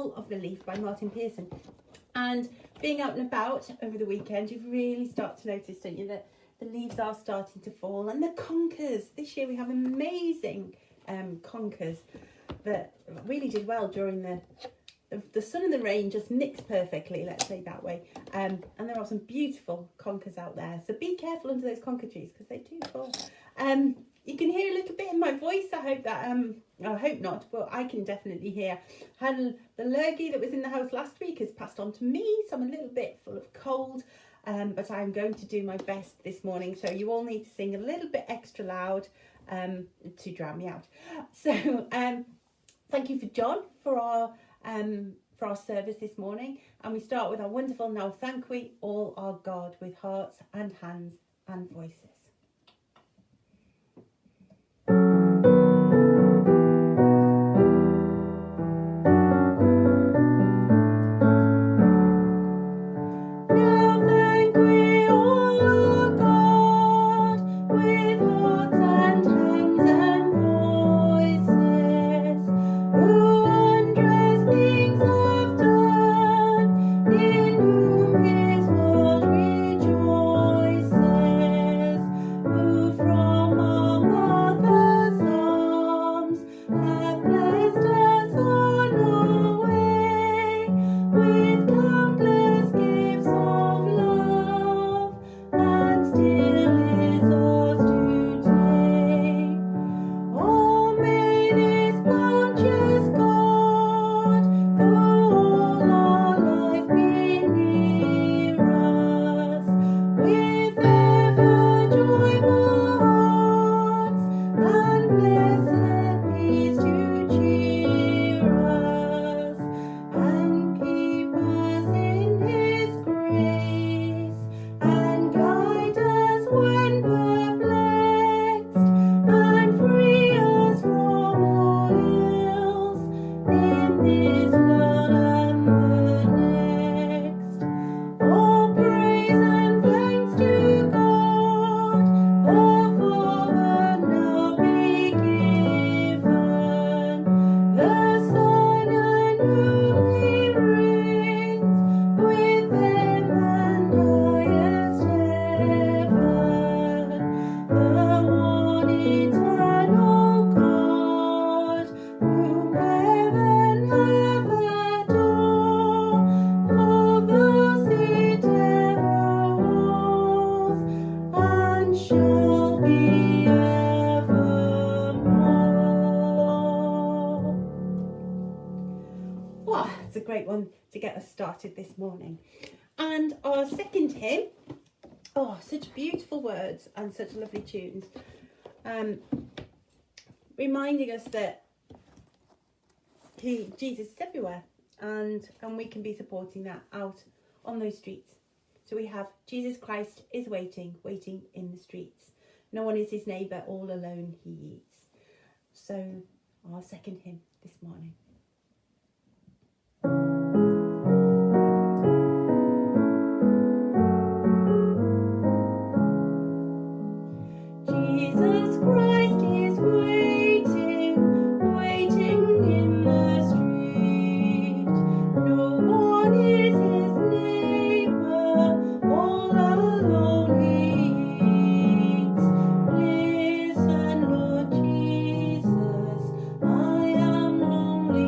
Fall of the Leaf by Martin Pearson. And being out and about over the weekend, you really start to notice, don't you, that the leaves are starting to fall. And the conkers, this year we have amazing conkers that really did well during the sun and the rain, just mixed perfectly, let's say that way. And there are some beautiful conkers out there. So be careful under those conker trees because they do fall. You can hear a little bit in my voice. I hope that, I hope not, but I can definitely hear. The lurgy that was in the house last week has passed on to me, so I'm a little bit full of cold, but I'm going to do my best this morning. So you all need to sing a little bit extra loud to drown me out. So thank you for John for our service this morning. And we start with our wonderful Now Thank We All Our God with hearts and hands and voices. A great one to get us started this morning. And our second hymn, such beautiful words and such lovely tunes, reminding us that Jesus is everywhere, and we can be supporting that out on those streets. So we have Jesus Christ is waiting in the streets. No one is his neighbour, all alone he eats. So our second hymn this morning. Jesus Christ is waiting in the street. No one is his neighbour, all alone he eats. Listen, Lord Jesus, I am lonely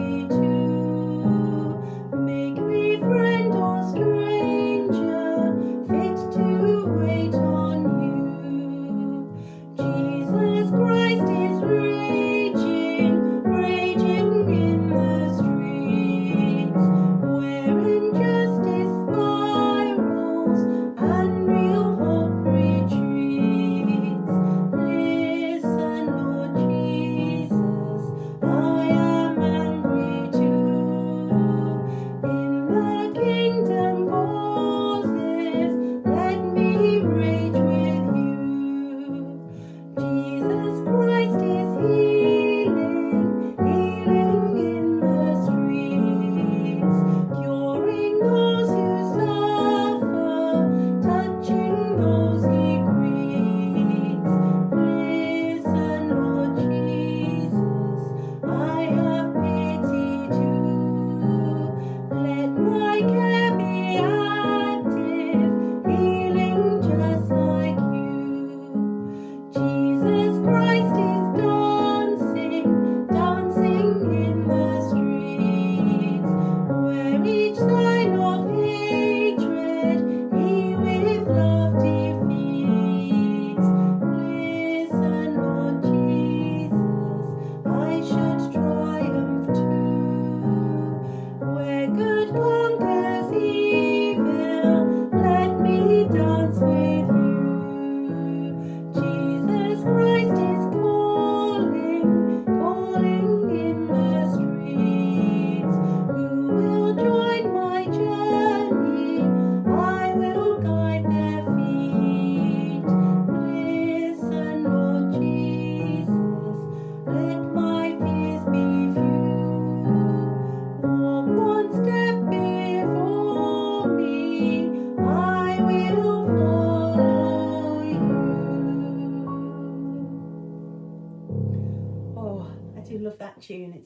that tune.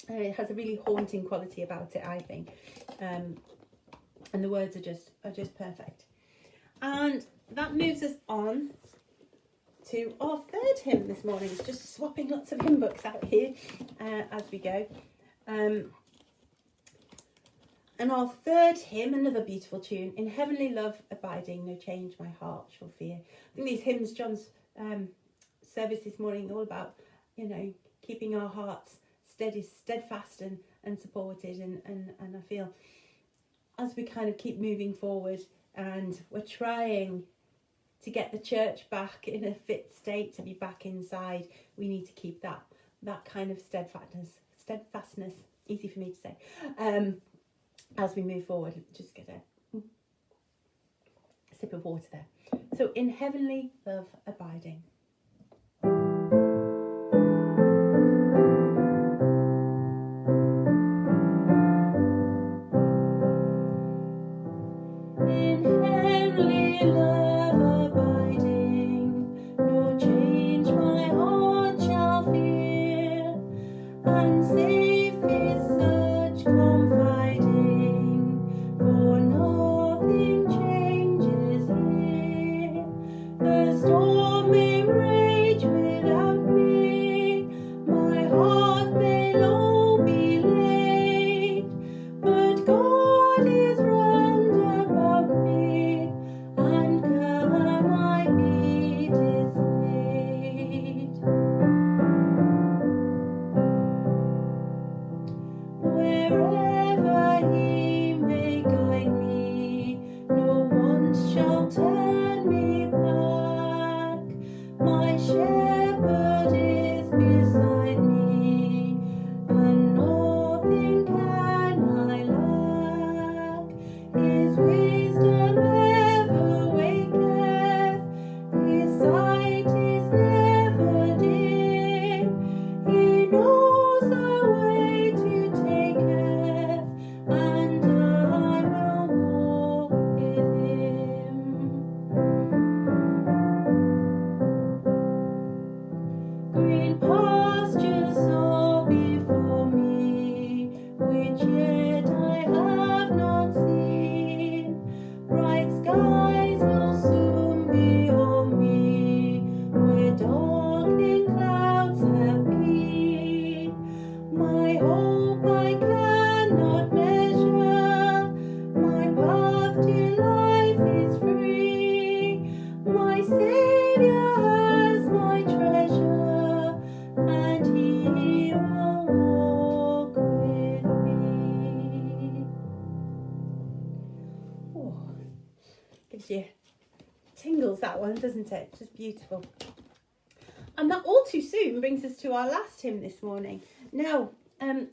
It has a really haunting quality about it, I think, and the words are just perfect. And that moves us on to our third hymn this morning. It's just swapping lots of hymn books out here as we go. And our third hymn, another beautiful tune, In Heavenly Love Abiding, No Change My Heart Shall Fear. I think these hymns, John's service this morning, all about, keeping our hearts steadfast and supported. And I feel as we kind of keep moving forward and we're trying to get the church back in a fit state, to be back inside, we need to keep that kind of steadfastness, easy for me to say, as we move forward. Just get a sip of water there. So, In Heavenly Love Abiding. In heavenly love abiding, no change my heart shall fear, and safe is such confiding, for nothing changes here. The storm may rage without me, my heart may long be laid, but God is round about me, and can I be dismayed? Wherever He may guide me, no one shall turn me back. My shepherd is beside me, and nothing can I lack. His wisdom ever waketh, His sight is never dim. He knows the way to taketh, and I will walk with Him. Green pastures are before me, which yet I have not seen. Bright skies will soon be on me, where darkening clouds have been. My hope I cannot measure, my path to life is free. My Saviour has my treasure, and He will walk with me. Oh, gives you tingles, that one, doesn't it? Just beautiful. And that all too soon brings us to our last hymn this morning. Now,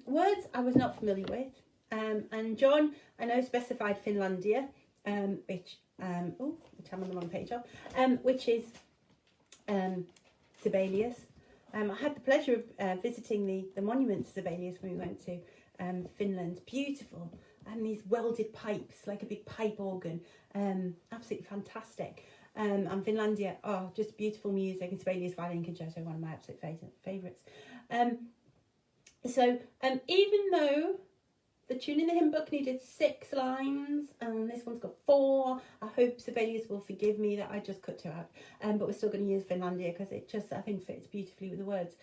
words I was not familiar with, and John, I know, specified Finlandia, which I'm on the wrong page of, which is Sibelius. I had the pleasure of visiting the monument to Sibelius when we went to Finland. Beautiful, and these welded pipes, like a big pipe organ, absolutely fantastic. And Finlandia, just beautiful music, and Sibelius Violin Concerto, one of my absolute favourites. So even though the tune in the hymn book needed 6 lines, and this one's got 4, I hope Sibelius will forgive me that I just cut 2 out. But we're still going to use Finlandia because it just, I think, fits beautifully with the words.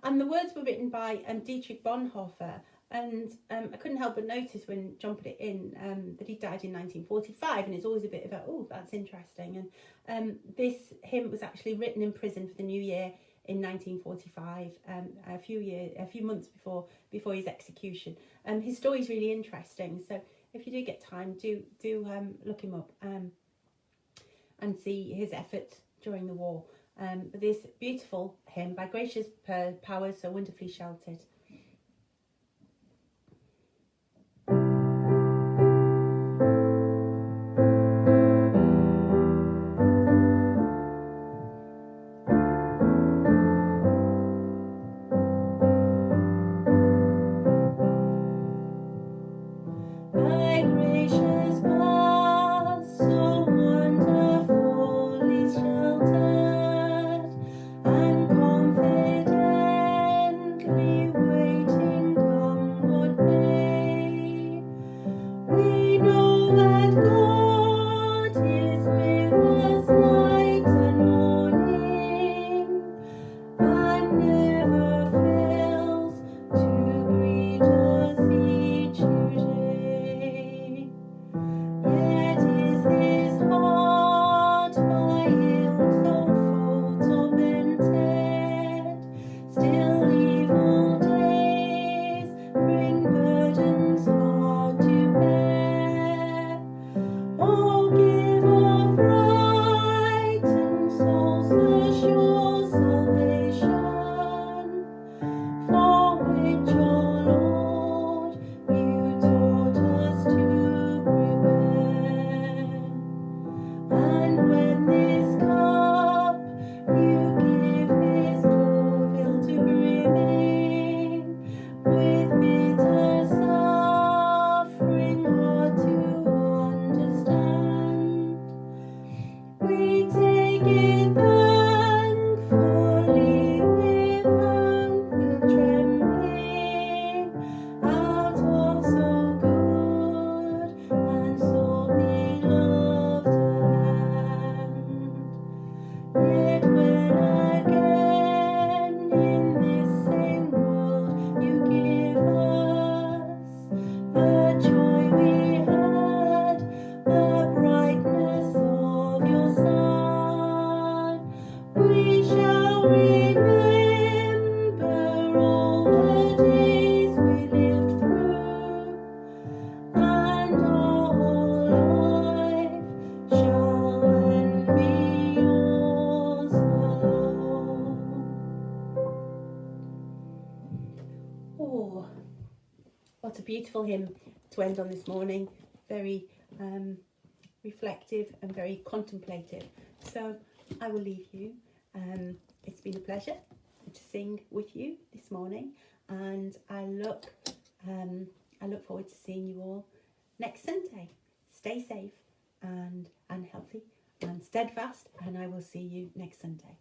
And the words were written by Dietrich Bonhoeffer. And I couldn't help but notice when John put it in that he died in 1945, and it's always a bit of that's interesting. And this hymn was actually written in prison for the New Year in 1945, a few months before his execution. His story is really interesting, so if you do get time, do look him up and see his efforts during the war. This beautiful hymn, By Gracious Powers So Wonderfully Sheltered. By gracious powers so wonderfully sheltered, and confidently beautiful hymn to end on this morning. Very reflective and very contemplative. So I will leave you. It's been a pleasure to sing with you this morning, and I look forward to seeing you all next Sunday. Stay safe and healthy and steadfast, and I will see you next Sunday.